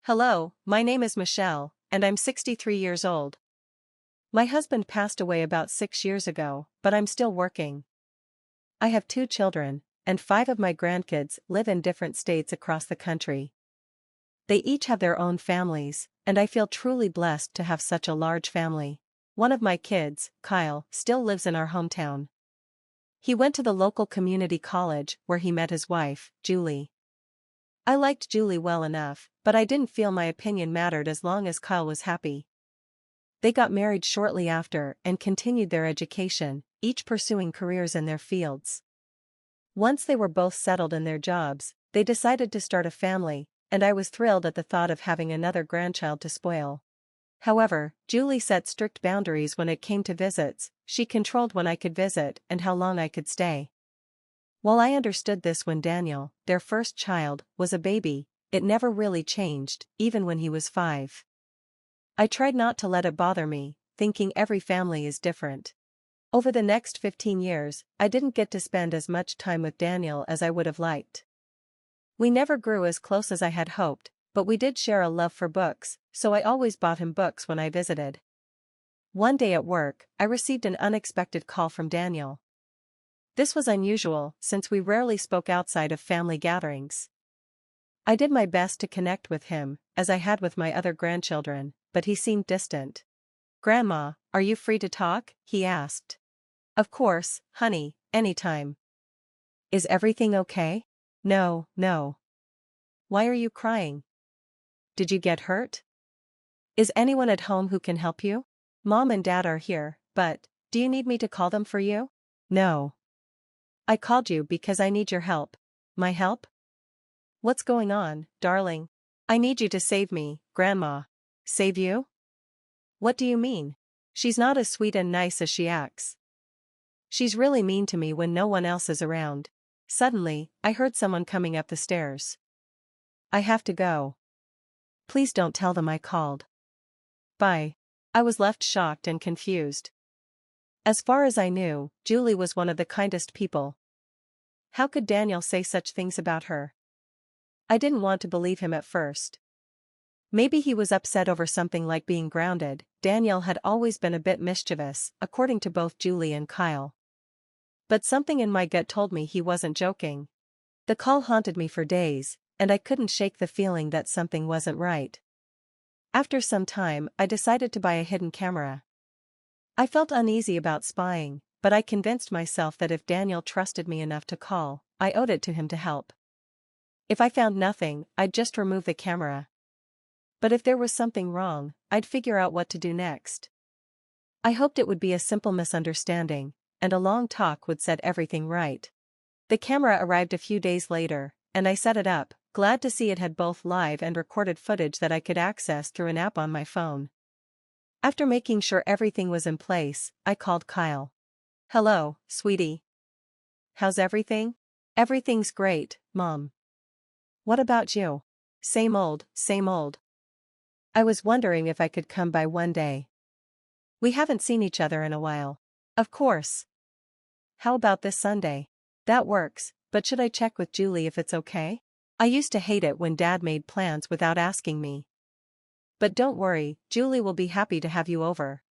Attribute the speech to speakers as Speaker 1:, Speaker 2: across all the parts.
Speaker 1: Hello, my name is Michelle, and I'm 63 years old. My husband passed away about 6 years ago, but I'm still working. I have 2 children, and 5 of my grandkids live in different states across the country. They each have their own families, and I feel truly blessed to have such a large family. One of my kids, Kyle, still lives in our hometown. He went to the local community college where he met his wife, Julie. I liked Julie well enough, but I didn't feel my opinion mattered as long as Kyle was happy. They got married shortly after and continued their education, each pursuing careers in their fields. Once they were both settled in their jobs, they decided to start a family, and I was thrilled at the thought of having another grandchild to spoil. However, Julie set strict boundaries when it came to visits. She controlled when I could visit and how long I could stay. While I understood this when Daniel, their first child, was a baby, it never really changed, even when he was 5. I tried not to let it bother me, thinking every family is different. Over the next 15 years, I didn't get to spend as much time with Daniel as I would have liked. We never grew as close as I had hoped, but we did share a love for books, so I always bought him books when I visited. One day at work, I received an unexpected call from Daniel. This was unusual, since we rarely spoke outside of family gatherings. I did my best to connect with him, as I had with my other grandchildren, but he seemed distant. "Grandma, are you free to talk?" he asked. "Of course, honey, anytime." "Is everything okay?" "No, no." "Why are you crying? Did you get hurt? Is anyone at home who can help you?" "Mom and Dad are here, but, do you need me to call them for you?" "No. I called you because I need your help." "My help? What's going on, darling?" "I need you to save me, Grandma." "Save you? What do you mean?" "She's not as sweet and nice as she acts. She's really mean to me when no one else is around." Suddenly, I heard someone coming up the stairs. "I have to go. Please don't tell them I called. Bye." I was left shocked and confused. As far as I knew, Julie was one of the kindest people. How could Daniel say such things about her? I didn't want to believe him at first. Maybe he was upset over something like being grounded. Daniel had always been a bit mischievous, according to both Julie and Kyle. But something in my gut told me he wasn't joking. The call haunted me for days, and I couldn't shake the feeling that something wasn't right. After some time, I decided to buy a hidden camera. I felt uneasy about spying, but I convinced myself that if Daniel trusted me enough to call, I owed it to him to help. If I found nothing, I'd just remove the camera. But if there was something wrong, I'd figure out what to do next. I hoped it would be a simple misunderstanding, and a long talk would set everything right. The camera arrived a few days later, and I set it up, glad to see it had both live and recorded footage that I could access through an app on my phone. After making sure everything was in place, I called Kyle. "Hello, sweetie. How's everything?" "Everything's great, Mom. What about you?" Same old, same old. I was wondering if I could come by one day. We haven't seen each other in a while." "Of course. How about this Sunday?" "That works, but should I check with Julie if it's okay? I used to hate it when Dad made plans without asking me. But don't worry, Julie will be happy to have you over."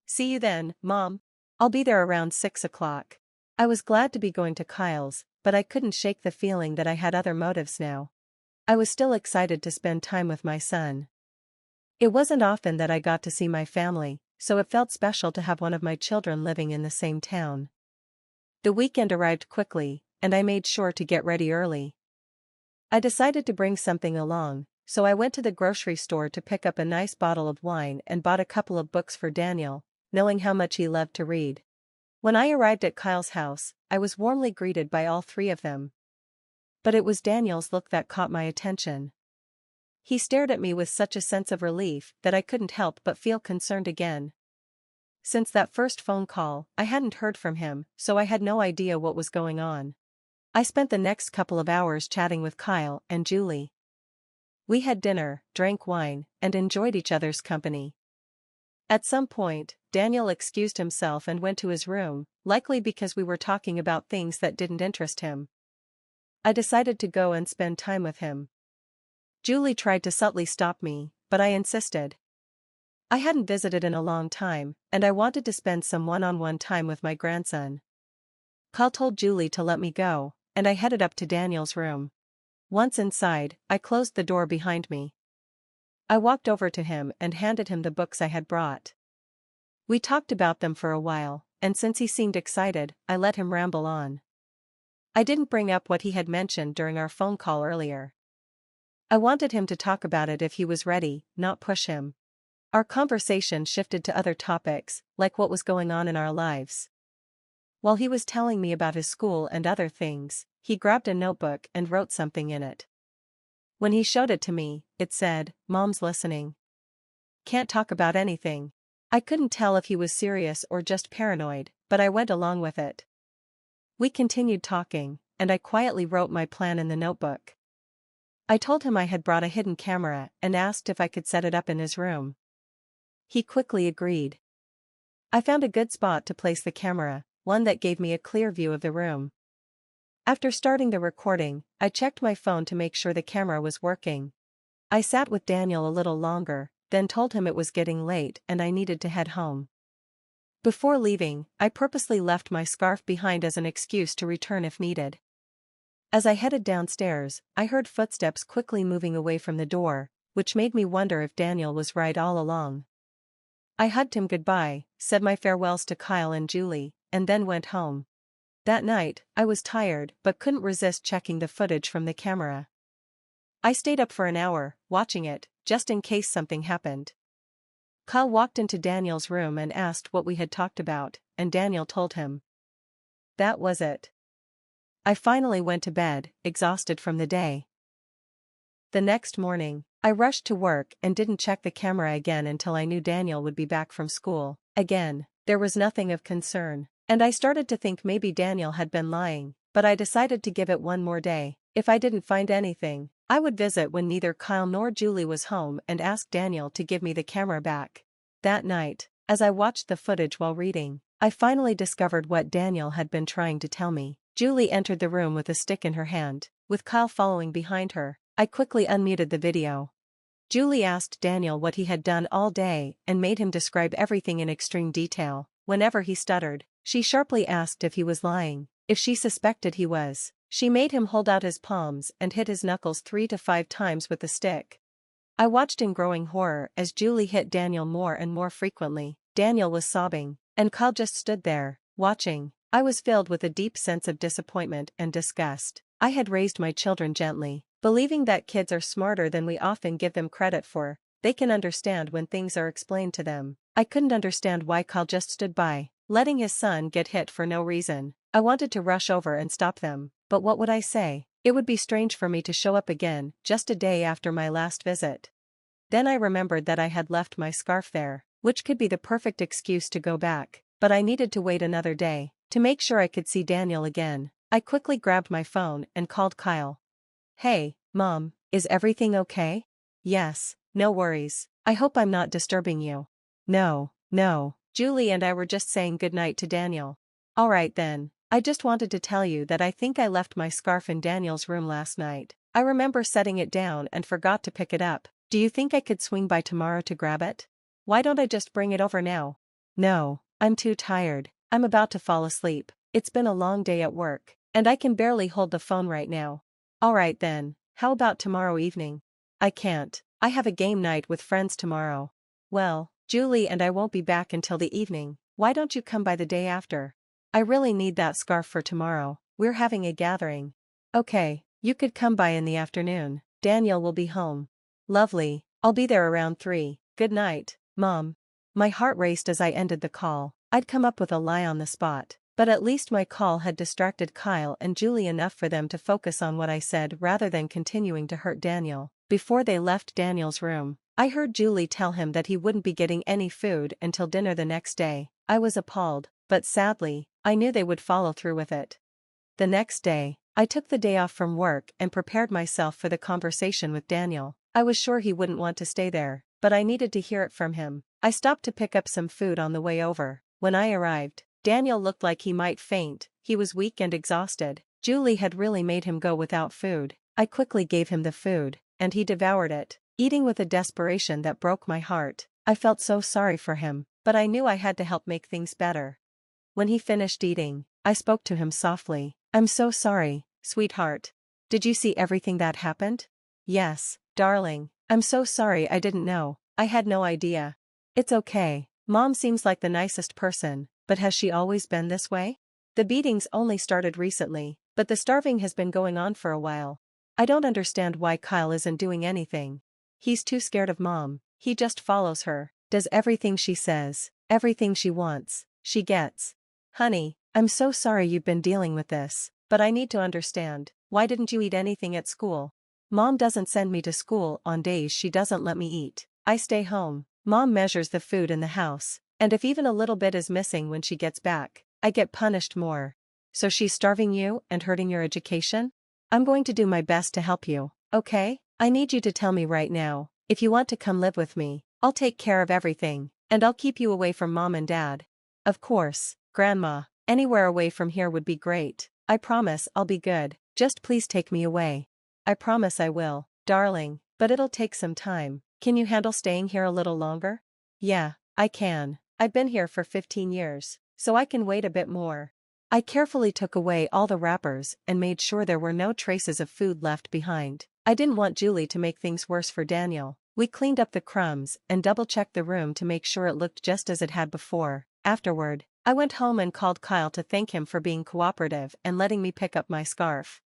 Speaker 1: "See you then, Mom. I'll be there around 6 o'clock. I was glad to be going to Kyle's, but I couldn't shake the feeling that I had other motives now. I was still excited to spend time with my son. It wasn't often that I got to see my family, so it felt special to have one of my children living in the same town. The weekend arrived quickly, and I made sure to get ready early. I decided to bring something along, so I went to the grocery store to pick up a nice bottle of wine and bought a couple of books for Daniel, knowing how much he loved to read. When I arrived at Kyle's house, I was warmly greeted by all 3 of them. But it was Daniel's look that caught my attention. He stared at me with such a sense of relief that I couldn't help but feel concerned again. Since that first phone call, I hadn't heard from him, so I had no idea what was going on. I spent the next couple of hours chatting with Kyle and Julie. We had dinner, drank wine, and enjoyed each other's company. At some point, Daniel excused himself and went to his room, likely because we were talking about things that didn't interest him. I decided to go and spend time with him. Julie tried to subtly stop me, but I insisted. I hadn't visited in a long time, and I wanted to spend some one-on-one time with my grandson. Kyle told Julie to let me go, and I headed up to Daniel's room. Once inside, I closed the door behind me. I walked over to him and handed him the books I had brought. We talked about them for a while, and since he seemed excited, I let him ramble on. I didn't bring up what he had mentioned during our phone call earlier. I wanted him to talk about it if he was ready, not push him. Our conversation shifted to other topics, like what was going on in our lives. While he was telling me about his school and other things, he grabbed a notebook and wrote something in it. When he showed it to me, it said, "Mom's listening. Can't talk about anything." I couldn't tell if he was serious or just paranoid, but I went along with it. We continued talking, and I quietly wrote my plan in the notebook. I told him I had brought a hidden camera and asked if I could set it up in his room. He quickly agreed. I found a good spot to place the camera, one that gave me a clear view of the room. After starting the recording, I checked my phone to make sure the camera was working. I sat with Daniel a little longer, then told him it was getting late and I needed to head home. Before leaving, I purposely left my scarf behind as an excuse to return if needed. As I headed downstairs, I heard footsteps quickly moving away from the door, which made me wonder if Daniel was right all along. I hugged him goodbye, said my farewells to Kyle and Julie, and then went home. That night, I was tired but couldn't resist checking the footage from the camera. I stayed up for an hour, watching it, just in case something happened. Kyle walked into Daniel's room and asked what we had talked about, and Daniel told him. That was it. I finally went to bed, exhausted from the day. The next morning, I rushed to work and didn't check the camera again until I knew Daniel would be back from school. Again, there was nothing of concern, and I started to think maybe Daniel had been lying, but I decided to give it one more day. If I didn't find anything, I would visit when neither Kyle nor Julie was home and ask Daniel to give me the camera back. That night, as I watched the footage while reading, I finally discovered what Daniel had been trying to tell me. Julie entered the room with a stick in her hand, with Kyle following behind her. I quickly unmuted the video. Julie asked Daniel what he had done all day and made him describe everything in extreme detail. Whenever he stuttered, she sharply asked if he was lying. If she suspected he was, she made him hold out his palms and hit his knuckles 3 to 5 times with the stick. I watched in growing horror as Julie hit Daniel more and more frequently. Daniel was sobbing, and Kyle just stood there, watching. I was filled with a deep sense of disappointment and disgust. I had raised my children gently, believing that kids are smarter than we often give them credit for. They can understand when things are explained to them. I couldn't understand why Kyle just stood by, letting his son get hit for no reason. I wanted to rush over and stop them, but what would I say? It would be strange for me to show up again, just a day after my last visit. Then I remembered that I had left my scarf there, which could be the perfect excuse to go back, but I needed to wait another day, to make sure I could see Daniel again. I quickly grabbed my phone and called Kyle. Hey, Mom, is everything okay? Yes, no worries. I hope I'm not disturbing you. No. Julie and I were just saying goodnight to Daniel. Alright then, I just wanted to tell you that I think I left my scarf in Daniel's room last night. I remember setting it down and forgot to pick it up. Do you think I could swing by tomorrow to grab it? Why don't I just bring it over now? No, I'm too tired. I'm about to fall asleep. It's been a long day at work, and I can barely hold the phone right now. Alright then, how about tomorrow evening? I can't. I have a game night with friends tomorrow. Well, Julie and I won't be back until the evening. Why don't you come by the day after? I really need that scarf for tomorrow. We're having a gathering. Okay, you could come by in the afternoon. Daniel will be home. Lovely, I'll be there around 3. Good night, Mom. My heart raced as I ended the call. I'd come up with a lie on the spot, but at least my call had distracted Kyle and Julie enough for them to focus on what I said rather than continuing to hurt Daniel. Before they left Daniel's room, I heard Julie tell him that he wouldn't be getting any food until dinner the next day. I was appalled, but sadly, I knew they would follow through with it. The next day, I took the day off from work and prepared myself for the conversation with Daniel. I was sure he wouldn't want to stay there, but I needed to hear it from him. I stopped to pick up some food on the way over. When I arrived, Daniel looked like he might faint. He was weak and exhausted. Julie had really made him go without food. I quickly gave him the food. and he devoured it, eating with a desperation that broke my heart. I felt so sorry for him, but I knew I had to help make things better. When he finished eating, I spoke to him softly. "I'm so sorry, sweetheart. Did you see everything that happened?" "Yes, darling. I'm so sorry, I didn't know. I had no idea." "It's okay. Mom seems like the nicest person, but has she always been this way?" "The beatings only started recently, but the starving has been going on for a while. I don't understand why Kyle isn't doing anything. He's too scared of Mom. He just follows her, does everything she says, everything she wants, she gets." "Honey, I'm so sorry you've been dealing with this, but I need to understand, why didn't you eat anything at school?" "Mom doesn't send me to school on days she doesn't let me eat. I stay home. Mom measures the food in the house, and if even a little bit is missing when she gets back, I get punished more." "So she's starving you and hurting your education?" "I'm going to do my best to help you, okay? I need you to tell me right now, if you want to come live with me. I'll take care of everything, and I'll keep you away from Mom and Dad." "Of course, Grandma, anywhere away from here would be great. I promise I'll be good, just please take me away." "I promise I will, darling, but it'll take some time. Can you handle staying here a little longer?" "Yeah, I can. I've been here for 15 years, so I can wait a bit more." I carefully took away all the wrappers and made sure there were no traces of food left behind. I didn't want Julie to make things worse for Daniel. We cleaned up the crumbs and double-checked the room to make sure it looked just as it had before. Afterward, I went home and called Kyle to thank him for being cooperative and letting me pick up my scarf.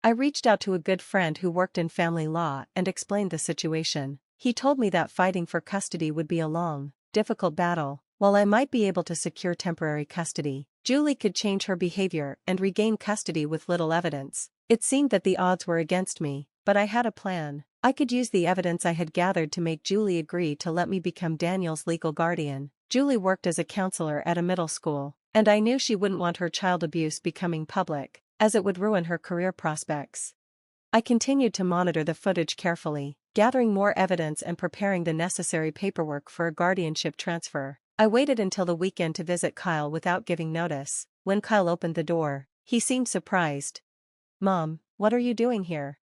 Speaker 1: I reached out to a good friend who worked in family law and explained the situation. He told me that fighting for custody would be a long, difficult battle. While I might be able to secure temporary custody, Julie could change her behavior and regain custody with little evidence. It seemed that the odds were against me, but I had a plan. I could use the evidence I had gathered to make Julie agree to let me become Daniel's legal guardian. Julie worked as a counselor at a middle school, and I knew she wouldn't want her child abuse becoming public, as it would ruin her career prospects. I continued to monitor the footage carefully, gathering more evidence and preparing the necessary paperwork for a guardianship transfer. I waited until the weekend to visit Kyle without giving notice. When Kyle opened the door, he seemed surprised. "Mom, what are you doing here?"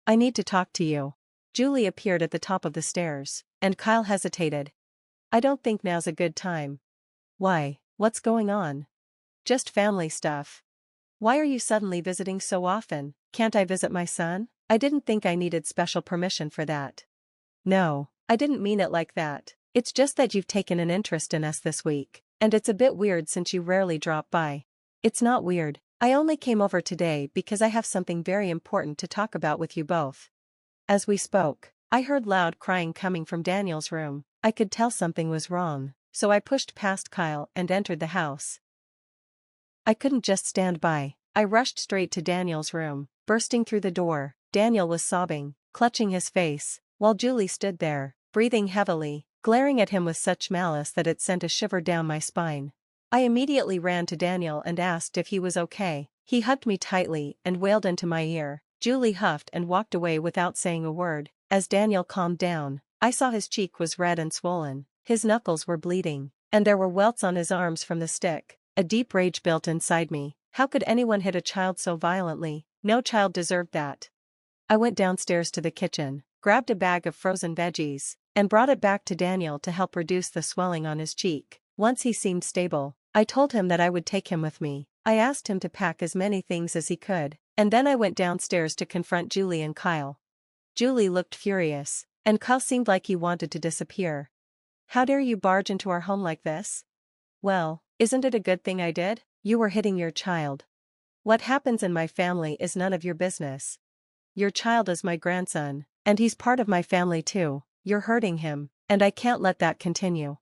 Speaker 1: "I need to talk to you." Julie appeared at the top of the stairs, and Kyle hesitated. "I don't think now's a good time." "Why, what's going on?" "Just family stuff." "Why are you suddenly visiting so often? Can't I visit my son?" "I didn't think I needed special permission for that." "No, I didn't mean it like that. It's just that you've taken an interest in us this week, and it's a bit weird since you rarely drop by." "It's not weird. I only came over today because I have something very important to talk about with you both." As we spoke, I heard loud crying coming from Daniel's room. I could tell something was wrong, so I pushed past Kyle and entered the house. I couldn't just stand by. I rushed straight to Daniel's room. Bursting through the door, Daniel was sobbing, clutching his face, while Julie stood there, breathing heavily, glaring at him with such malice that it sent a shiver down my spine. I immediately ran to Daniel and asked if he was okay. He hugged me tightly and wailed into my ear. Julie huffed and walked away without saying a word. As Daniel calmed down, I saw his cheek was red and swollen, his knuckles were bleeding, and there were welts on his arms from the stick. A deep rage built inside me. How could anyone hit a child so violently? No child deserved that. I went downstairs to the kitchen, grabbed a bag of frozen veggies, and brought it back to Daniel to help reduce the swelling on his cheek. Once he seemed stable, I told him that I would take him with me. I asked him to pack as many things as he could, and then I went downstairs to confront Julie and Kyle. Julie looked furious, and Kyle seemed like he wanted to disappear. "How dare you barge into our home like this?" "Well, isn't it a good thing I did? You were hitting your child. What happens in my family is none of your business. Your child is my grandson, and he's part of my family too. You're hurting him, and I can't let that continue.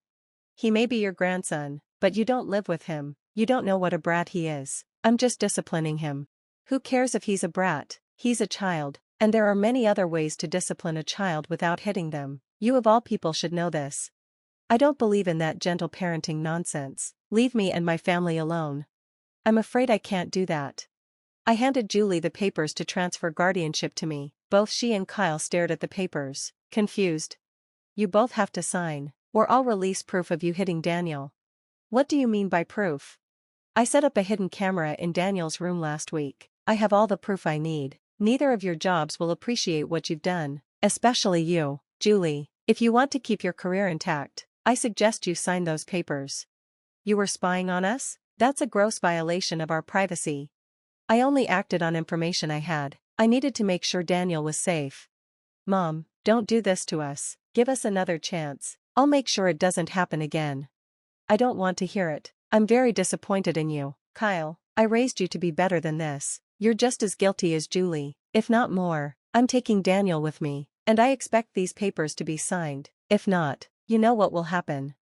Speaker 1: He may be your grandson, but you don't live with him. You don't know what a brat he is. I'm just disciplining him." "Who cares if he's a brat? He's a child, and there are many other ways to discipline a child without hitting them. You of all people should know this." "I don't believe in that gentle parenting nonsense. Leave me and my family alone." "I'm afraid I can't do that." I handed Julie the papers to transfer guardianship to me. Both she and Kyle stared at the papers, confused. "You both have to sign, or I'll release proof of you hitting Daniel." "What do you mean by proof?" "I set up a hidden camera in Daniel's room last week. I have all the proof I need. Neither of your jobs will appreciate what you've done. Especially you, Julie. If you want to keep your career intact, I suggest you sign those papers. You were spying on us? That's a gross violation of our privacy. I only acted on information I had. I needed to make sure Daniel was safe. Mom, don't do this to us. Give us another chance. I'll make sure it doesn't happen again. I don't want to hear it. I'm very disappointed in you, Kyle. I raised you to be better than this. You're just as guilty as Julie, if not more. I'm taking Daniel with me, and I expect these papers to be signed. If not, you know what will happen.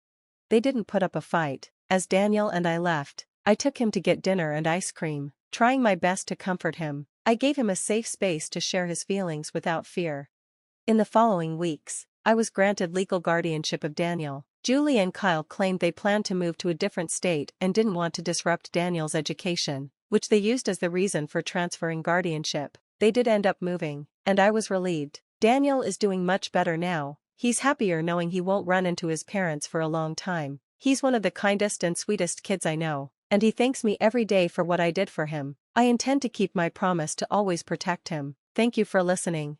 Speaker 1: They didn't put up a fight. As Daniel and I left, I took him to get dinner and ice cream, trying my best to comfort him. I gave him a safe space to share his feelings without fear. In the following weeks, I was granted legal guardianship of Daniel. Julie and Kyle claimed they planned to move to a different state and didn't want to disrupt Daniel's education, which they used as the reason for transferring guardianship. They did end up moving, and I was relieved. Daniel is doing much better now. He's happier knowing he won't run into his parents for a long time. He's one of the kindest and sweetest kids I know, and he thanks me every day for what I did for him. I intend to keep my promise to always protect him. Thank you for listening.